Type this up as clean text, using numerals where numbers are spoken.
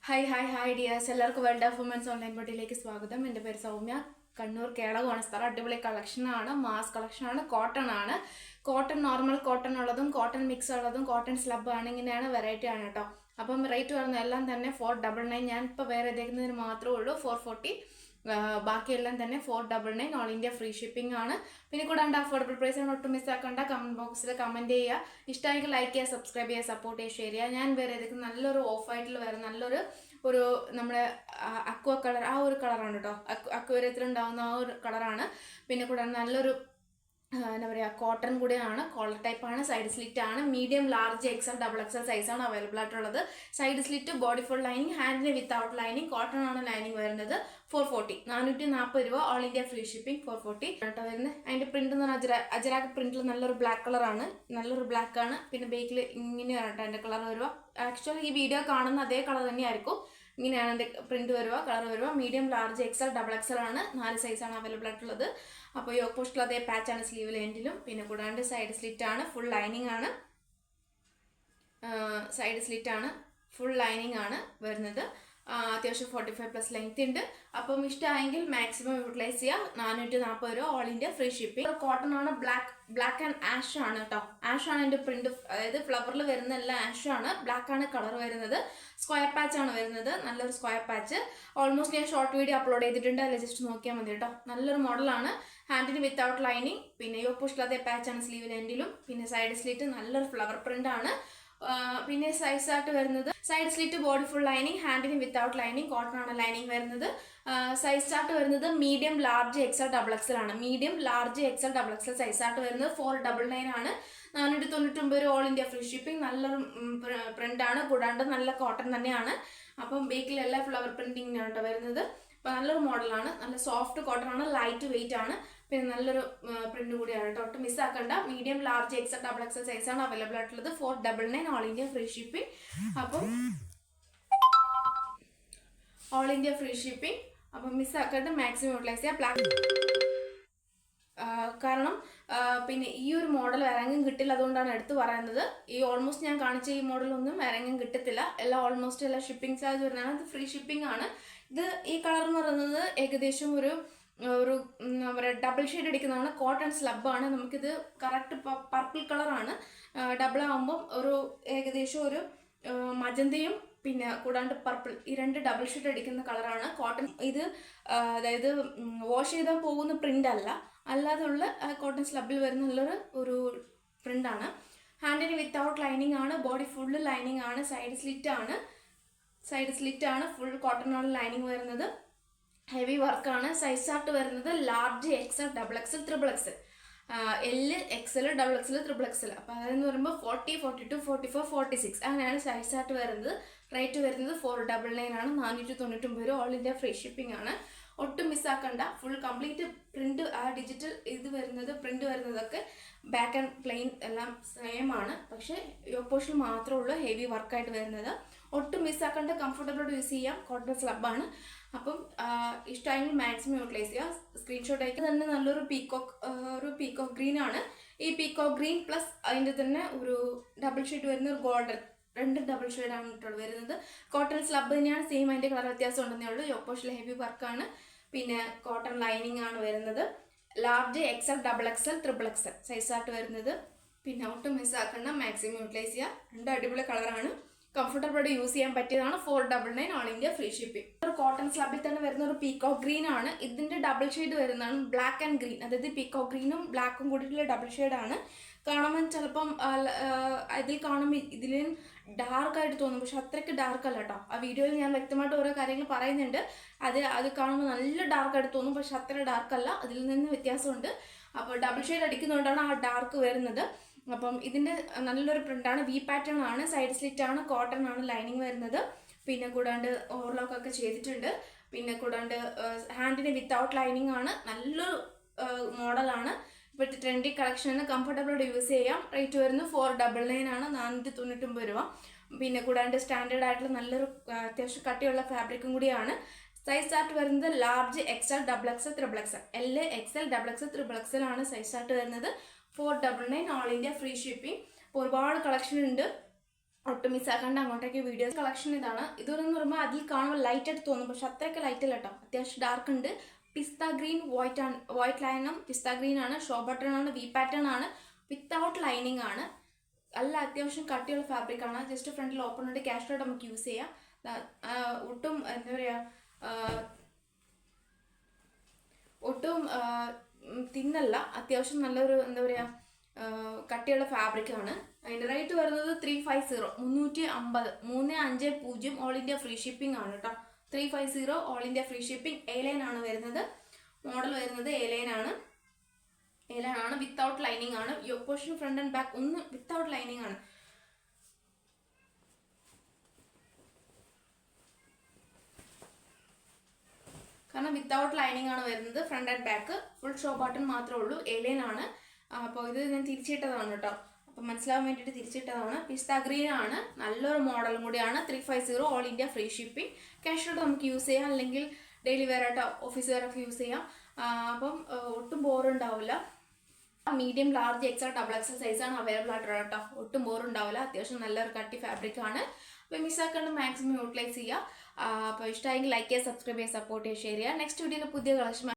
Hi dears, എല്ലാവർക്കും world of women's online ബോട്ടിയിലേക്ക് സ്വാഗതം. എൻ്റെ പേര് സൗമ്യ. കണ്ണൂർ കേളകമാണ് സ്ഥലം. അടിപൊളി കളക്ഷനാണ്, മാസ് കളക്ഷനാണ്, കോട്ടൺ ആണ്. കോട്ടൺ നോർമൽ കോട്ടൺ ഉള്ളതും കോട്ടൺ മിക്സ് ഉള്ളതും കോട്ടൺ സ്ലബ് ആണ്. ഇങ്ങനെയാണ് വെറൈറ്റി ആണ് കേട്ടോ. അപ്പം റേറ്റ് വരുന്ന എല്ലാം തന്നെ 499. ഞാൻ ഇപ്പോൾ വേറെ ഇതേക്കുന്നതിന് മാത്രമേ ഉള്ളൂ 440. ബാക്കിയെല്ലാം തന്നെ 499. ഓൾ ഇന്ത്യ ഫ്രീ ഷിപ്പിംഗ് ആണ്. പിന്നെ കൂടാണ്ട് അഫോർഡബിൾ പ്രൈസ് ആണ്. ഒട്ടും മിസ്സാക്കണ്ട. കമന്റ് ബോക്സിൽ കമന്റ് ചെയ്യുക. ഇഷ്ടമായെങ്കിൽ ലൈക്ക് ചെയ്യുക, സബ്സ്ക്രൈബ് ചെയ്യുക, സപ്പോർട്ട് ചെയ്യുക, ഷെയർ ചെയ്യുക. ഞാൻ വേറെ ഇതൊക്കെ നല്ലൊരു ഓഫ് ആയിട്ടുള്ള വേറെ നല്ലൊരു നമ്മുടെ അക്വ കളർ, ആ ഒരു കളറാണ് കേട്ടോ. അക്വേറിയത്തിലുണ്ടാവുന്ന ആ ഒരു കളറാണ്. പിന്നെ കൂടാണ്ട് നല്ലൊരു എന്താ പറയുക, കോട്ടൺ കൂടെയാണ്. കോളർ ടൈപ്പാണ്. സൈഡ് സ്ലിറ്റ് ആണ്. Medium, large, XL, double XL സൈസാണ് അവൈലബിൾ ആയിട്ടുള്ളത്. Side slit, body full lining, ഹാൻഡിന് വിത്തൗട്ട് ലൈനിങ്. കോട്ടൺ ആണ് ലൈനിങ് വരുന്നത്. 440, 440 രൂപ. All India free shipping. 440 കേട്ടോ വരുന്നത്. അതിന്റെ പ്രിന്റ് എന്ന് പറഞ്ഞാൽ അജരാഗ് പ്രിന്റിൽ നല്ലൊരു ബ്ലാക്ക് കളറാണ്. നല്ലൊരു ബ്ലാക്ക് ആണ്. പിന്നെ ബേക്കിൽ ഇങ്ങനെയാണ് കേട്ടോ അതിന്റെ കളർ വരുക. ആക്ച്വലി ഈ വീഡിയോ കാണുന്ന അതേ കളർ തന്നെയായിരിക്കും. ഇങ്ങനെയാണ് എൻ്റെ പ്രിന്റ് വരുക, കളർ വരുക. Medium, large, XL, double XL ആണ്. 4 സൈസാണ് അവൈലബിൾ ആയിട്ടുള്ളത്. അപ്പോൾ യോക്ക് പോസ്റ്റിൽ അതേ പാച്ചാണ് സ്ലീവിൽ എൻഡിലും. പിന്നെ കൂടാണ്ട് സൈഡ് സ്ലിറ്റ് ആണ്, ഫുൾ ലൈനിങ് ആണ്. സൈഡ് സ്ലിറ്റ് ആണ്, ഫുൾ ലൈനിങ് ആണ് വരുന്നത്. അത്യാവശ്യം 45+ ലെങ്ത് ഉണ്ട്. അപ്പം ഇഷ്ടമായെങ്കിൽ മാക്സിമം യൂട്ടിലൈസ് ചെയ്യുക. 440 രൂപ. All India free shipping. Cotton ആണ്. ബ്ലാക്ക് ആൻഡ് ആഷ് ആണ് കേട്ടോ. ആഷ് ആണ് എൻ്റെ പ്രിന്റ്. അതായത് ഫ്ലവറിൽ വരുന്ന എല്ലാം ആഷ് ആണ്. ബ്ലാക്ക് ആണ് കളർ വരുന്നത്. സ്ക്വയർ പാച്ച് ആണ് വരുന്നത്. നല്ലൊരു സ്ക്വയർ പാച്ച്. ഓൾമോസ്റ്റ് ഞാൻ ഷോർട്ട് വീഡിയോ അപ്ലോഡ് ചെയ്തിട്ടുണ്ട്. അതിൽ ജസ്റ്റ് നോക്കിയാൽ മതി കേട്ടോ. നല്ലൊരു മോഡലാണ്. ഹാൻഡിന് വിത്തൗട്ട് ലൈനിങ്. പിന്നെ യോക്ക് പോസ്റ്റിലത്തെ പാച്ചാണ് സ്ലീവിൽ എൻഡിലും. പിന്നെ സൈഡ് സ്ലിറ്റ് നല്ലൊരു ഫ്ലവർ പ്രിന്റ് ആണ്. പിന്നെ സൈസ് ആയിട്ട് വരുന്നത് side slit, body full lining, ഹാൻഡിന് വിത്തൗട്ട് ലൈനിങ്. കോട്ടൺ ആണ് ലൈനിങ് വരുന്നത്. സൈസ് ചാർട്ട് വരുന്നത് medium, large, XL, double XL ആണ്. Medium, large, XL, double XL size ആയിട്ട് വരുന്നത് 499 ആണ്. 499 ഓൾ ഇന്ത്യ ഫ്രീ ഷിപ്പിംഗ്. നല്ലൊരു പ്രിന്റ് ആണ്. കൂടാണ്ട് നല്ല കോട്ടൺ തന്നെയാണ്. അപ്പം ബേക്കിൽ എല്ലാ ഫ്ലവർ പ്രിന്റിംഗ് ആണ് വരുന്നത്. അപ്പം നല്ലൊരു മോഡലാണ്. നല്ല സോഫ്റ്റ് കോട്ടൺ ആണ്. ലൈറ്റ് വെയിറ്റ് ആണ്. പിന്നെ നല്ലൊരു പ്രിന്റ് കൂടിയാണ് കേട്ടോ. ഒട്ടും മിസ്സാക്കണ്ട. Medium, large, XL, double XL സൈസാണ് അവൈലബിൾ ആയിട്ടുള്ളത്. 499 ഓൾ ഇന്ത്യ ഫ്രീ ഷിപ്പിംഗ്. അപ്പം ഓൾ ഇന്ത്യ ഫ്രീ ഷിപ്പിംഗ്. അപ്പം മിസ്സാക്കണ്ട. മാക്സിമം യൂട്ടിലൈസ് ചെയ്യുക. ബ്ലാക്ക് കാരണം പിന്നെ ഈ ഒരു മോഡൽ ഇറങ്ങും കിട്ടില്ല. അതുകൊണ്ടാണ് എടുത്ത് പറയുന്നത്. ഈ ഓൾമോസ്റ്റ് ഞാൻ കാണിച്ച ഈ മോഡലൊന്നും ഇറങ്ങും കിട്ടത്തില്ല. എല്ലാം ഓൾമോസ്റ്റ് എല്ലാ ഷിപ്പിംഗ് ചാർജ് വരുന്നതാണ്. ഇത് ഫ്രീ ഷിപ്പിംഗ് ആണ്. ഇത് ഈ കളർ എന്ന് പറയുന്നത് ഏകദേശം ഒരു എന്താ പറയുക, ഡബിൾ ഷെയ്ഡ് അടിക്കുന്നതാണ്. കോട്ടൺ സ്ലബ് ആണ്. നമുക്കിത് കറക്റ്റ് പർപ്പിൾ കളറാണ്. ഡബിൾ ആകുമ്പം ഒരു ഏകദേശം ഒരു മജന്തയും പിന്നെ കൂടാണ്ട് പർപ്പിൾ, ഈ രണ്ട് ഡബിൾ ഷെയ്ഡ് അടിക്കുന്ന കളറാണ്. കോട്ടൺ ഇത് അതായത് വാഷ് ചെയ്താൽ പോകുന്ന പ്രിന്റ് അല്ല, അല്ലാതെയുള്ള കോട്ടൺ സ്ലബിൽ വരുന്ന നല്ലൊരു പ്രിന്റ് ആണ്. ഹാൻഡിന് വിത്തൗട്ട് ലൈനിങ് ആണ്. ബോഡി ഫുള്ള് ലൈനിങ് ആണ്. സൈഡ് സ്ലിറ്റ് ആണ്. ഫുൾ കോട്ടൺ ആണ് ലൈനിങ് വരുന്നത്. ഹെവി വർക്കാണ്. സൈസ് ചാർട്ട് വരുന്നത് large, XL, double XL, triple XL, L, XL, double XL, triple XL. അപ്പം അതെന്ന് പറയുമ്പോൾ 40, 42, 44, 46 അങ്ങനെയാണ് സൈസ് ചാർട്ട് വരുന്നത്. റേറ്റ് വരുന്നത് 499 ആണ്. 499 രൂപ. ഓൾ ഇന്ത്യ ഫ്രീ ഷിപ്പിംഗ് ആണ്. ഒട്ടും മിസ്സാക്കണ്ട. ഫുൾ കംപ്ലീറ്റ് പ്രിന്റ്, ആ ഡിജിറ്റൽ ഇത് വരുന്നത് പ്രിന്റ് വരുന്നതൊക്കെ ബാക്ക് ആൻഡ് പ്ലെയിൻ എല്ലാം സെയിം ആണ്. പക്ഷേ യോക്ക് പോർഷൻ മാത്രമേ ഉള്ളൂ ഹെവി വർക്കായിട്ട് വരുന്നത്. ഒട്ടും മിസ്സാക്കണ്ട. കംഫർട്ടബിൾ യൂസ് ചെയ്യാം. കോട്ടൺ സ്ലബാണ്. അപ്പം ഇഷ്ടമായെങ്കിൽ മാക്സിമം യൂട്ടിലൈസ് ചെയ്യുക. സ്ക്രീൻഷോട്ട് ആയിട്ട് തന്നെ നല്ലൊരു പീക്കോക്ക് ഗ്രീൻ ആണ്. ഈ പീക്കോക്ക് ഗ്രീൻ പ്ലസ് അതിൻ്റെ തന്നെ ഒരു ഡബിൾ ഷെയ്ഡ് വരുന്ന ഒരു ഗോൾഡൻ, രണ്ട് ഡബിൾ ഷെയ്ഡാണ് കേട്ടോ വരുന്നത്. കോട്ടൺ സ്ലബ് തന്നെയാണ്. സെയിം അതിൻ്റെ കളർ വ്യത്യാസം ഉണ്ടെന്നേ ഉള്ളൂ. യോക്ക് പോർഷനിൽ ഹെവി വർക്കാണ്. പിന്നെ കോട്ടൺ ലൈനിങ് ആണ് വരുന്നത്. Large, XL, double XL, triple XL size ആയിട്ട് വരുന്നത്. പിന്നെ ഒട്ടും മിസ്സാക്കണ്ട. മാക്സിമം യൂട്ടിലൈസ് ചെയ്യുക. രണ്ട് അടിപൊളി കളറാണ്. കംഫർട്ടബിൾ ആയിട്ട് യൂസ് ചെയ്യാൻ പറ്റിയതാണ്. 499 ഓൾ ഇന്ത്യ ഫ്രീ ഷിപ്പിംഗ്. ഒരു കോട്ടൺ സ്ലബിൽ തന്നെ വരുന്ന ഒരു പീക്കോക്ക് ഗ്രീൻ ആണ്. ഇതിന്റെ ഡബിൾ ഷെയ്ഡ് വരുന്നതാണ് ബ്ലാക്ക് ആൻഡ് ഗ്രീൻ. അതായത് പീക്കോക്ക് ഗ്രീനും ബ്ലാക്കും കൂടിയിട്ടുള്ള ഡബിൾ ഷെയ്ഡാണ്. കാണുമ്പോൾ ചിലപ്പം ഇതിൽ കാണുമ്പോൾ ഇതിലും ഡാർക്കായിട്ട് തോന്നും. പക്ഷെ അത്രയ്ക്ക് ഡാർക്ക് അല്ല കേട്ടോ. ആ വീഡിയോയിൽ ഞാൻ വ്യക്തമായിട്ട് ഓരോ കാര്യങ്ങൾ പറയുന്നുണ്ട്. അത് കാണുമ്പോൾ നല്ല ഡാർക്കായിട്ട് തോന്നും. പക്ഷെ അത്ര ഡാർക്കല്ല. അതിൽ നിന്ന് വ്യത്യാസമുണ്ട്. അപ്പോൾ ഡബിൾ ഷെയ്ഡ് അടിക്കുന്നതുകൊണ്ടാണ് ആ ഡാർക്ക് വരുന്നത്. അപ്പം ഇതിൻ്റെ നല്ലൊരു പ്രിന്റാണ്. വി പാറ്റേൺ ആണ്. സൈഡ് സ്ലിറ്റ് ആണ്. കോട്ടൺ ആണ് ലൈനിങ് വരുന്നത്. പിന്നെ കൂടാണ്ട് ഓവർലോക്ക് ഒക്കെ ചെയ്തിട്ടുണ്ട്. പിന്നെ കൂടാണ്ട് ഹാൻഡിന് വിത്തൗട്ട് ലൈനിങ് ആണ്. നല്ലൊരു മോഡലാണ്. ഇപ്പോഴത്തെ ട്രെൻഡി കളക്ഷന് കംഫർട്ടബിളായിട്ട് യൂസ് ചെയ്യാം. റേറ്റ് വരുന്നത് 499 ആണ്. 499 രൂപ. പിന്നെ കൂടാണ്ട് സ്റ്റാൻഡേർഡ് ആയിട്ടുള്ള നല്ലൊരു അത്യാവശ്യം കട്ടിയുള്ള ഫാബ്രിക്കും കൂടിയാണ്. സൈസ് ചാർട്ട് വരുന്നത് large, XL, double XL, triple XL, L, XL, double XL, triple XL ആണ് സൈസ് ചാർട്ട് വരുന്നത്. 499 ഓൾ ഇന്ത്യ ഫ്രീ ഷിപ്പിംഗ്. അപ്പോൾ ഒരുപാട് കളക്ഷൻ ഉണ്ട്. ഒട്ടും മിസ്സാക്കാണ്ട് അങ്ങോട്ടേക്ക് വീഡിയോസ് കളക്ഷൻ ഇതാണ്. ഇതെന്ന് പറയുമ്പോൾ അതിൽ കാണുമ്പോൾ ലൈറ്റ് ആയിട്ട് തോന്നും, പക്ഷെ അത്രയൊക്കെ ലൈറ്റ് അല്ല കേട്ടോ, അത്യാവശ്യം ഡാർക്ക് ഉണ്ട്. പിസ്ത ഗ്രീൻ വൈറ്റ് ലൈനും പിസ്ത ഗ്രീൻ ആണ്, ഷോ ബട്ടൺ ആണ്, വി പാറ്റേൺ ആണ്, വിത്തൗട്ട് ലൈനിങ് ആണ്. അല്ല അത്യാവശ്യം കട്ടിയുള്ള ഫാബ്രിക് ആണ്. ജസ്റ്റ് ഫ്രണ്ടിൽ ഓപ്പൺ ഉണ്ട്, ക്യാഷ് ആയിട്ട് നമുക്ക് യൂസ് ചെയ്യാം. ഒട്ടും എന്താ പറയുക, ഒട്ടും തിന്നല്ല, അത്യാവശ്യം നല്ലൊരു എന്താ പറയുക കട്ടിയുള്ള ഫാബ്രിക് ആണ്. അതിൻ്റെ റേറ്റ് വരുന്നത് 350, 350, 350 ഓൾ ഇന്ത്യ ഫ്രീ ഷിപ്പിംഗ് ആണ് കേട്ടോ. 350 all India free shipping. A line ആണ് വരുന്നത്, മോഡൽ വരുന്നത് എ ലൈൻ ആണ്. എ ലൈൻ ആണ്, വിത്തൗട്ട് ലൈനിങ് ആണ്. Yoke portion front and back ഒന്നും വിത്തൗട്ട് ലൈനിങ് ആണ്. കാരണം വിത്തൗട്ട് ലൈനിങ് ആണ് വരുന്നത്. Front and back full show button മാത്രമേ ഉള്ളൂ. എ ലൈൻ ആണ്. അപ്പോൾ ഇത് ഞാൻ തിരിച്ചിട്ടതാണ് കേട്ടോ, അപ്പം മനസ്സിലാവാൻ വേണ്ടിയിട്ട് തിരിച്ചിട്ടതാണ്. പിസ്ത ഗ്രീൻ ആണ്, നല്ലൊരു മോഡലും കൂടിയാണ്. 350 all India free shipping. Cash ആയിട്ട് നമുക്ക് യൂസ് ചെയ്യാം, അല്ലെങ്കിൽ ഡെയിലി വെയർ ആയിട്ടോ ഓഫീസ് വെയർ ഒക്കെ യൂസ് ചെയ്യാം. അപ്പം ഒട്ടും ബോറുണ്ടാവില്ല. Medium, large, XL, double XL സൈസാണ് അവൈലബിൾ ആയിട്ടുള്ളത് കേട്ടോ. ഒട്ടും ബോറുണ്ടാവില്ല, അത്യാവശ്യം നല്ലൊരു കട്ടി ഫാബ്രിക് ആണ്. അപ്പോൾ മിസ്സാക്കാണ്ട് മാക്സിമം യൂട്ടിലൈസ് ചെയ്യുക. അപ്പോൾ ഇഷ്ടമായെങ്കിൽ ലൈക്ക് ചെയ്യുക, സബ്സ്ക്രൈബ് ചെയ്യുക, സപ്പോർട്ട് ചെയ്യുക, ഷെയർ ചെയ്യുക. നെക്സ്റ്റ് വീഡിയോയിൽ പുതിയ കളക്ഷൻ